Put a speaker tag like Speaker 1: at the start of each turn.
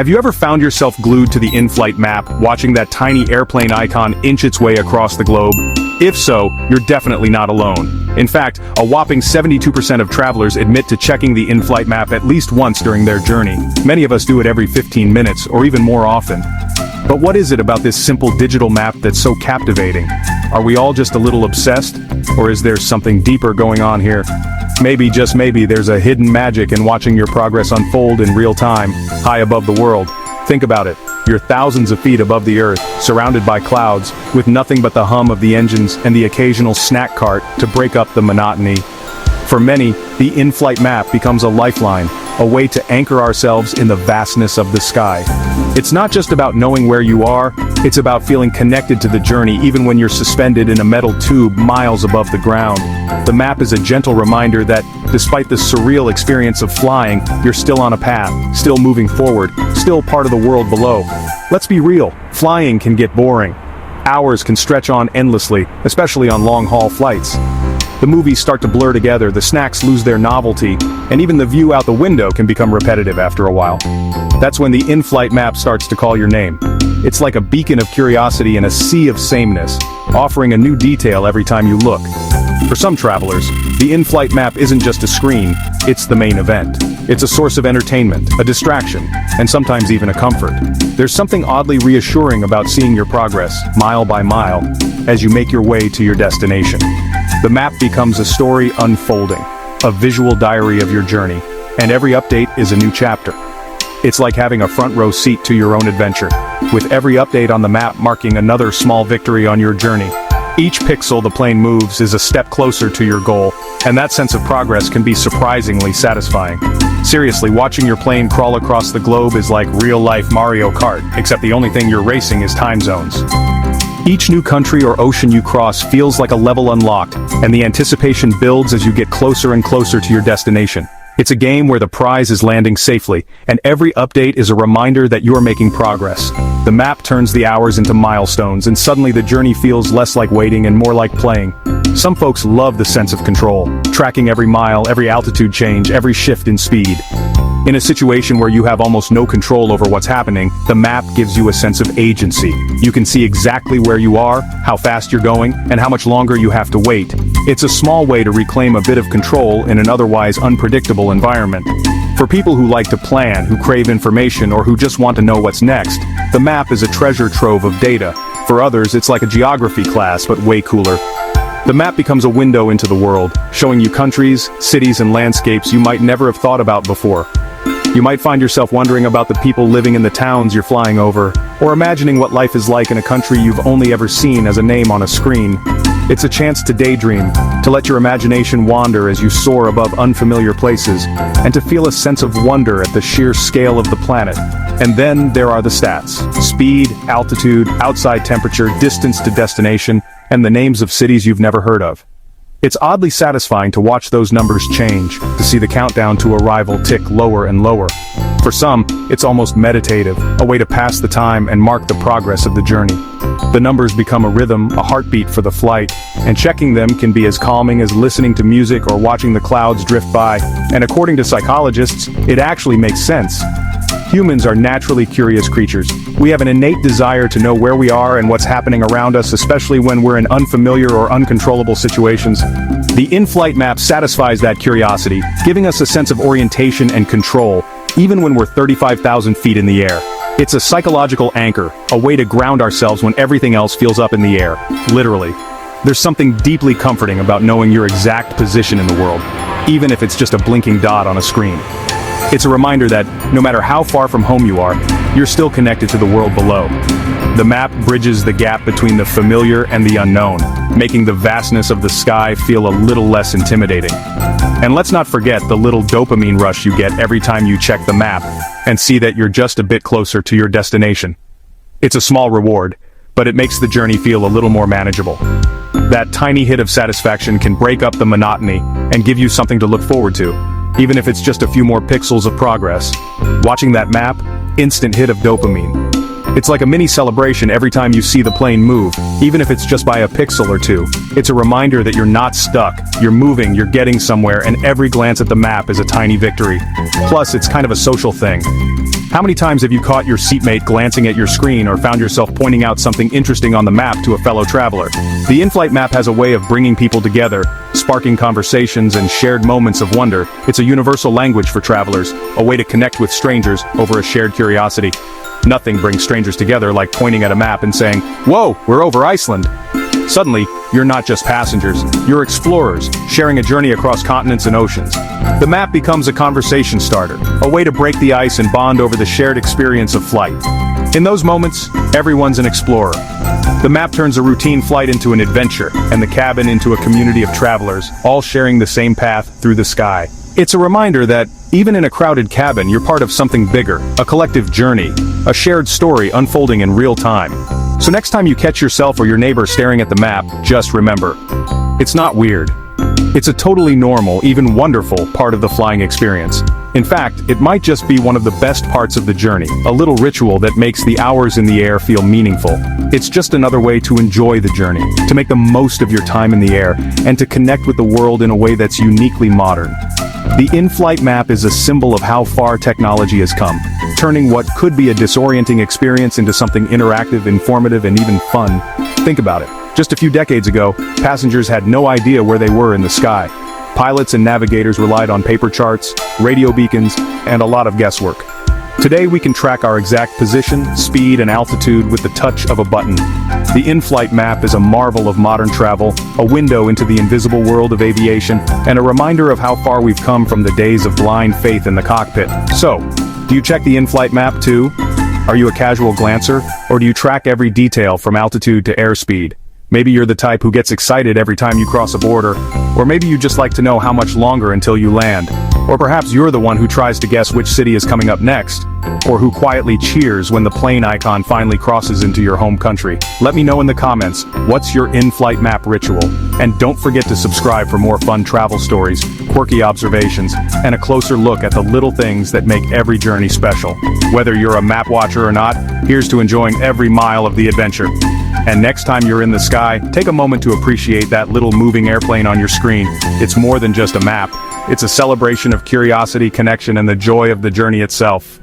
Speaker 1: Have you ever found yourself glued to the in-flight map, watching that tiny airplane icon inch its way across the globe? If so, you're definitely not alone. In fact, a whopping 72% of travelers admit to checking the in-flight map at least once during their journey. Many of us do it every 15 minutes, or even more often. But what is it about this simple digital map that's so captivating? Are we all just a little obsessed? Or is there something deeper going on here? Maybe, just maybe, there's a hidden magic in watching your progress unfold in real time, high above the world. Think about it. You're thousands of feet above the earth, surrounded by clouds, with nothing but the hum of the engines and the occasional snack cart to break up the monotony. For many, the in-flight map becomes a lifeline, a way to anchor ourselves in the vastness of the sky. It's not just about knowing where you are, it's about feeling connected to the journey even when you're suspended in a metal tube miles above the ground. The map is a gentle reminder that, despite the surreal experience of flying, you're still on a path, still moving forward, still part of the world below. Let's be real, flying can get boring. Hours can stretch on endlessly, especially on long-haul flights. The movies start to blur together, the snacks lose their novelty, and even the view out the window can become repetitive after a while. That's when the in-flight map starts to call your name. It's like a beacon of curiosity in a sea of sameness, offering a new detail every time you look. For some travelers, the in-flight map isn't just a screen, it's the main event. It's a source of entertainment, a distraction, and sometimes even a comfort. There's something oddly reassuring about seeing your progress, mile by mile, as you make your way to your destination. The map becomes a story unfolding, a visual diary of your journey, and every update is a new chapter. It's like having a front row seat to your own adventure, with every update on the map marking another small victory on your journey. Each pixel the plane moves is a step closer to your goal, and that sense of progress can be surprisingly satisfying. Seriously, watching your plane crawl across the globe is like real-life Mario Kart, except the only thing you're racing is time zones. Each new country or ocean you cross feels like a level unlocked, and the anticipation builds as you get closer and closer to your destination. It's a game where the prize is landing safely, and every update is a reminder that you're making progress. The map turns the hours into milestones, and suddenly the journey feels less like waiting and more like playing. Some folks love the sense of control, tracking every mile, every altitude change, every shift in speed. In a situation where you have almost no control over what's happening, the map gives you a sense of agency. You can see exactly where you are, how fast you're going, and how much longer you have to wait. It's a small way to reclaim a bit of control in an otherwise unpredictable environment. For people who like to plan, who crave information, or who just want to know what's next, the map is a treasure trove of data. For others, it's like a geography class, but way cooler. The map becomes a window into the world, showing you countries, cities, and landscapes you might never have thought about before. You might find yourself wondering about the people living in the towns you're flying over, or imagining what life is like in a country you've only ever seen as a name on a screen. It's a chance to daydream, to let your imagination wander as you soar above unfamiliar places, and to feel a sense of wonder at the sheer scale of the planet. And then there are the stats: speed, altitude, outside temperature, distance to destination, and the names of cities you've never heard of. It's oddly satisfying to watch those numbers change, to see the countdown to arrival tick lower and lower. For some, it's almost meditative, a way to pass the time and mark the progress of the journey. The numbers become a rhythm, a heartbeat for the flight, and checking them can be as calming as listening to music or watching the clouds drift by, and according to psychologists, it actually makes sense. Humans are naturally curious creatures. We have an innate desire to know where we are and what's happening around us, especially when we're in unfamiliar or uncontrollable situations. The in-flight map satisfies that curiosity, giving us a sense of orientation and control, even when we're 35,000 feet in the air. It's a psychological anchor, a way to ground ourselves when everything else feels up in the air, literally. There's something deeply comforting about knowing your exact position in the world, even if it's just a blinking dot on a screen. It's a reminder that, no matter how far from home you are, you're still connected to the world below. The map bridges the gap between the familiar and the unknown, making the vastness of the sky feel a little less intimidating. And let's not forget the little dopamine rush you get every time you check the map and see that you're just a bit closer to your destination. It's a small reward, but it makes the journey feel a little more manageable. That tiny hit of satisfaction can break up the monotony and give you something to look forward to, even if it's just a few more pixels of progress. Watching that map, instant hit of dopamine. It's like a mini celebration every time you see the plane move, even if it's just by a pixel or two. It's a reminder that you're not stuck, you're moving, you're getting somewhere, and every glance at the map is a tiny victory. Plus, it's kind of a social thing. How many times have you caught your seatmate glancing at your screen or found yourself pointing out something interesting on the map to a fellow traveler? The in-flight map has a way of bringing people together, sparking conversations and shared moments of wonder. It's a universal language for travelers, a way to connect with strangers over a shared curiosity. Nothing brings strangers together like pointing at a map and saying, "Whoa, we're over Iceland." Suddenly, you're not just passengers, you're explorers, sharing a journey across continents and oceans. The map becomes a conversation starter, a way to break the ice and bond over the shared experience of flight. In those moments, everyone's an explorer. The map turns a routine flight into an adventure, and the cabin into a community of travelers, all sharing the same path through the sky. It's a reminder that, even in a crowded cabin, you're part of something bigger, a collective journey, a shared story unfolding in real time. So next time you catch yourself or your neighbor staring at the map, just remember, it's not weird. It's a totally normal, even wonderful, part of the flying experience. In fact, it might just be one of the best parts of the journey, a little ritual that makes the hours in the air feel meaningful. It's just another way to enjoy the journey, to make the most of your time in the air, and to connect with the world in a way that's uniquely modern. The in-flight map is a symbol of how far technology has come, turning what could be a disorienting experience into something interactive, informative, and even fun. Think about it. Just a few decades ago, passengers had no idea where they were in the sky. Pilots and navigators relied on paper charts, radio beacons, and a lot of guesswork. Today we can track our exact position, speed, and altitude with the touch of a button. The in-flight map is a marvel of modern travel, a window into the invisible world of aviation, and a reminder of how far we've come from the days of blind faith in the cockpit. So, do you check the in-flight map too? Are you a casual glancer, or do you track every detail from altitude to airspeed? Maybe you're the type who gets excited every time you cross a border, or maybe you just like to know how much longer until you land. Or perhaps you're the one who tries to guess which city is coming up next, or who quietly cheers when the plane icon finally crosses into your home country. Let me know in the comments, what's your in-flight map ritual? And don't forget to subscribe for more fun travel stories, quirky observations, and a closer look at the little things that make every journey special. Whether you're a map watcher or not, here's to enjoying every mile of the adventure. And next time you're in the sky, take a moment to appreciate that little moving airplane on your screen. It's more than just a map. It's a celebration of curiosity, connection, and the joy of the journey itself.